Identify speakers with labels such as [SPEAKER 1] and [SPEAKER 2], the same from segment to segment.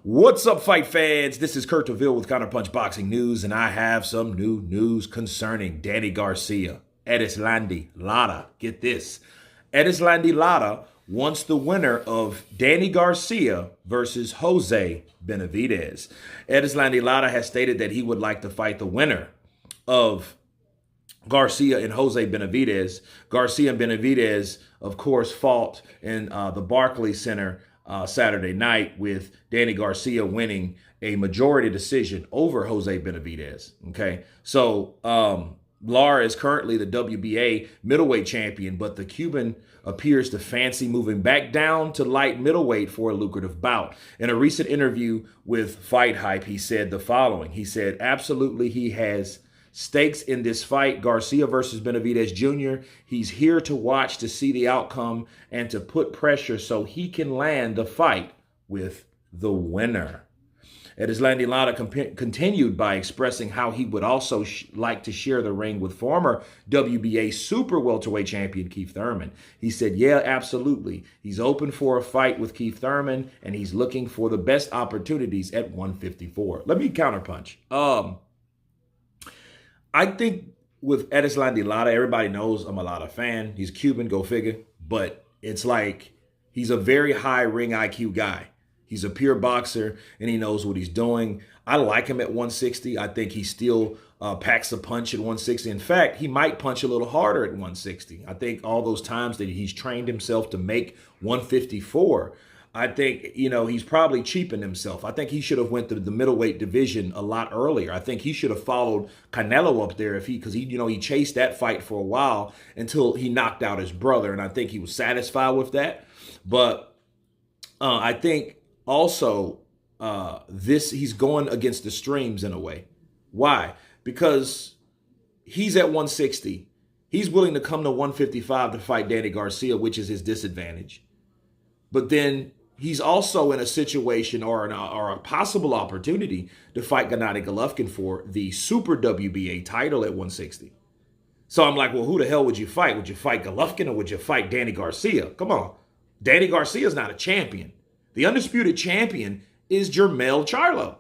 [SPEAKER 1] What's up, fight fans? This is Kurt DeVille with Counterpunch Boxing News, and I have some new news concerning Danny Garcia, Erislandy, Lara. Get this. Erislandy Lara wants the winner of Danny Garcia versus Jose Benavidez. Erislandy Lara has stated that he would like to fight the winner of Garcia and Jose Benavidez. Garcia and Benavidez, of course, fought in the Barclays Center Saturday night, with Danny Garcia winning a majority decision over Jose Benavidez. Okay, so Lara is currently the WBA middleweight champion, but the Cuban appears to fancy moving back down to light middleweight for a lucrative bout. In a recent interview with Fight Hype, he said the following. He said, absolutely, he has stakes in this fight, Garcia versus Benavidez Jr. He's here to watch, to see the outcome, and to put pressure so he can land the fight with the winner. Erislandy Lara continued by expressing how he would also like to share the ring with former WBA super welterweight champion Keith Thurman. He said, yeah, absolutely. He's open for a fight with Keith Thurman, and he's looking for the best opportunities at 154. Let me counterpunch. I think with Erislandy Lara, everybody knows I'm a Lara fan. He's Cuban, go figure. But it's like he's a very high ring IQ guy. He's a pure boxer, and he knows what he's doing. I like him at 160. I think he still packs a punch at 160. In fact, he might punch a little harder at 160. I think all those times that he's trained himself to make 154, I think, he's probably cheapened himself. I think he should have went to the middleweight division a lot earlier. I think he should have followed Canelo up there because he chased that fight for a while until he knocked out his brother, and I think he was satisfied with that. But I think also he's going against the streams in a way. Why? Because he's at 160. He's willing to come to 155 to fight Danny Garcia, which is his disadvantage. But then he's also in a situation or a possible opportunity to fight Gennady Golovkin for the Super WBA title at 160. So I'm like, well, who the hell would you fight? Would you fight Golovkin or would you fight Danny Garcia? Come on. Danny Garcia is not a champion. The undisputed champion is Jermell Charlo.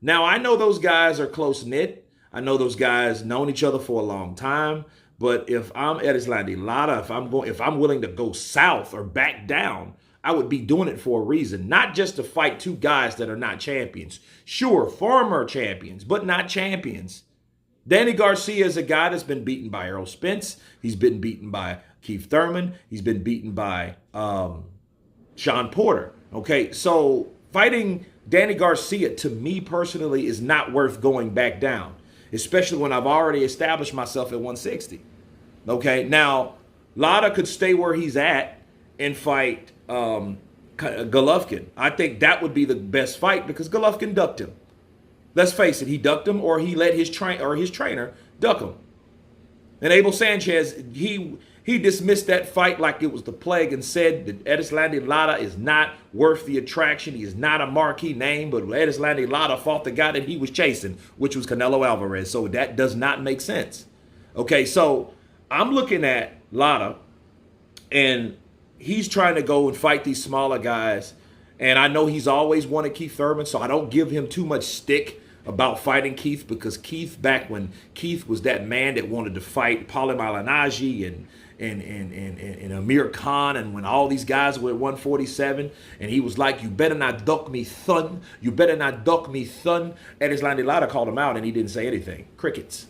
[SPEAKER 1] Now, I know those guys are close-knit. I know those guys known each other for a long time. But if I'm Erislandy Lara, if I'm willing to go south or back down, I would be doing it for a reason, not just to fight two guys that are not champions. Sure, former champions, but not champions. Danny Garcia is a guy that's been beaten by Errol Spence. He's been beaten by Keith Thurman. He's been beaten by Sean Porter. Okay, so fighting Danny Garcia, to me personally, is not worth going back down, especially when I've already established myself at 160. Okay, now, Lara could stay where he's at and fight Golovkin. I think that would be the best fight because Golovkin ducked him. Let's face it, he ducked him, or he let his trainer duck him. And Abel Sanchez, he dismissed that fight like it was the plague and said that Erislandy Lara is not worth the attraction. He is not a marquee name, but Erislandy Lara fought the guy that he was chasing, which was Canelo Alvarez. So that does not make sense. Okay, so I'm looking at Lara, and he's trying to go and fight these smaller guys. And I know he's always wanted Keith Thurman, so I don't give him too much stick about fighting Keith, because Keith, back when Keith was that man that wanted to fight Paulie Malignaggi and Amir Khan, and when all these guys were at 147, and he was like, you better not duck me, son. You better not duck me, son. Erislandy Lara called him out, and he didn't say anything. Crickets.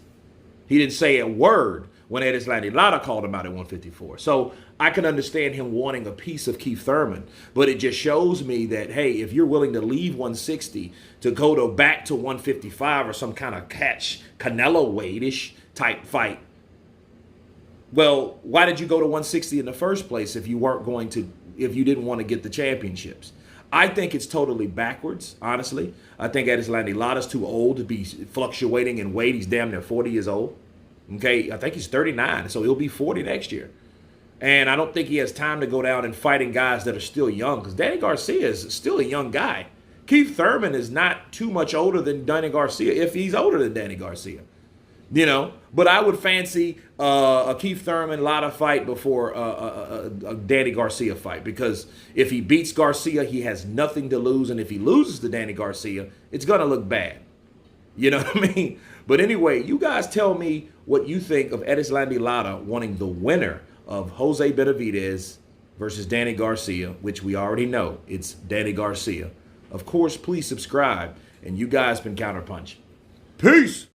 [SPEAKER 1] He didn't say a word when Erislandy Lara called him out at 154. So I can understand him wanting a piece of Keith Thurman, but it just shows me that, hey, if you're willing to leave 160 to go back to 155 or some kind of catch Canelo weight-ish type fight, well, why did you go to 160 in the first place if you didn't want to get the championships? I think it's totally backwards, honestly. I think Erislandy Lara's too old to be fluctuating in weight. He's damn near 40 years old. Okay, I think he's 39, so he'll be 40 next year. And I don't think he has time to go down and fighting guys that are still young, because Danny Garcia is still a young guy. Keith Thurman is not too much older than Danny Garcia, if he's older than Danny Garcia. But I would fancy a Keith Thurman Lara fight before a Danny Garcia fight, because if he beats Garcia, he has nothing to lose, and if he loses to Danny Garcia, it's gonna look bad. You know what I mean? But anyway, you guys tell me what you think of Erislandy Lara wanting the winner of Jose Benavidez versus Danny Garcia, which we already know it's Danny Garcia. Of course, please subscribe, and you guys been Counterpunch. Peace!